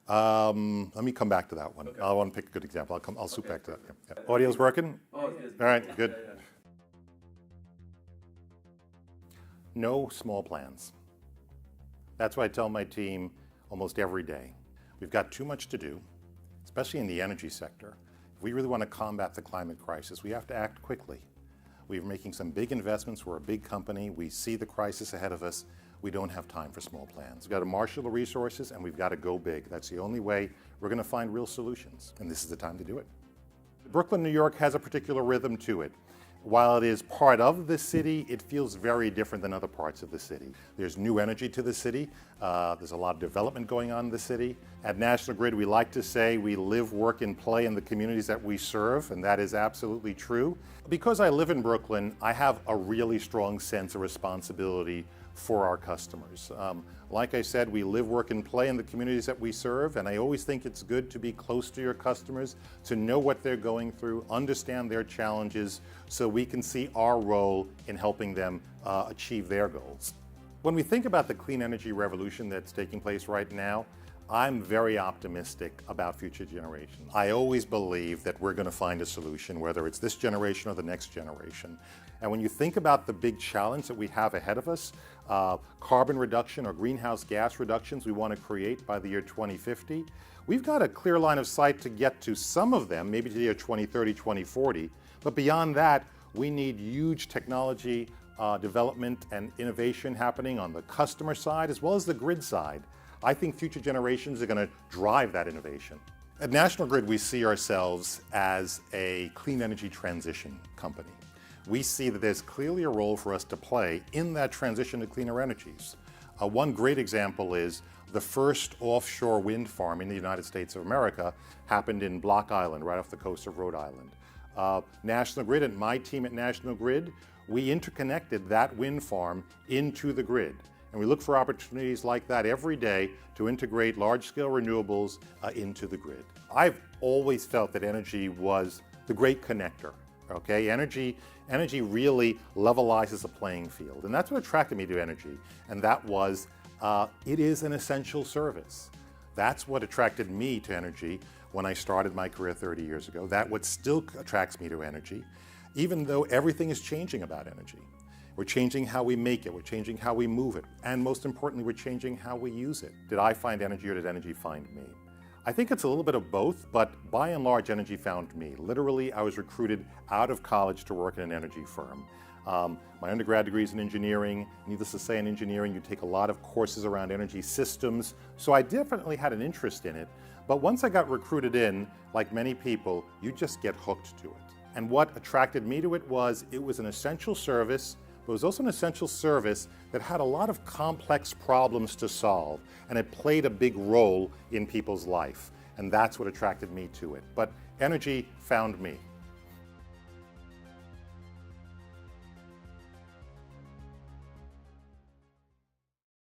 Let me come back to that one. Okay. I want to pick a good example. I'll swoop back to that. Yeah. Audio's working? Oh, it is. All right, good. No small plans. That's what I tell my team almost every day. We've got too much to do, especially in the energy sector. If we really want to combat the climate crisis, we have to act quickly. We're making some big investments. We're a big company. We see the crisis ahead of us. We don't have time for small plans. We've got to marshal the resources and we've got to go big. That's the only way we're going to find real solutions, and this is the time to do it. Brooklyn, New York has a particular rhythm to it. While it is part of the city, it feels very different than other parts of the city. There's new energy to the city. There's a lot of development going on in the city. At National Grid, we like to say we live, work, and play in the communities that we serve, and that is absolutely true. Because I live in Brooklyn, I have a really strong sense of responsibility for our customers. Like I said, we live, work, and play in the communities that we serve, and I always think it's good to be close to your customers, to know what they're going through, understand their challenges, so we can see our role in helping them achieve their goals. When we think about the clean energy revolution that's taking place right now, I'm very optimistic about future generations. I always believe that we're going to find a solution, whether it's this generation or the next generation. And when you think about the big challenge that we have ahead of us, carbon reduction or greenhouse gas reductions we want to create by the year 2050, we've got a clear line of sight to get to some of them, maybe to the year 2030, 2040. But beyond that, we need huge technology development and innovation happening on the customer side as well as the grid side. I think future generations are going to drive that innovation. At National Grid, we see ourselves as a clean energy transition company. We see that there's clearly a role for us to play in that transition to cleaner energies. One great example is the first offshore wind farm in the United States of America happened in Block Island, right off the coast of Rhode Island. National Grid and my team at National Grid, we interconnected that wind farm into the grid. And we look for opportunities like that every day to integrate large-scale renewables into the grid. I've always felt that energy was the great connector. Okay, energy really levelizes a playing field, and that's what attracted me to energy. And that was, it is an essential service. That's what attracted me to energy when I started my career 30 years ago. That's what still attracts me to energy, even though everything is changing about energy. We're changing how we make it, we're changing how we move it, and most importantly, we're changing how we use it. Did I find energy or did energy find me? I think it's a little bit of both, but by and large, energy found me. Literally, I was recruited out of college to work in an energy firm. My undergrad degree is in engineering. Needless to say, in engineering, you take a lot of courses around energy systems, so I definitely had an interest in it. But once I got recruited in, like many people, you just get hooked to it. And what attracted me to it was an essential service. It was also an essential service that had a lot of complex problems to solve, and it played a big role in people's life. And that's what attracted me to it. But energy found me.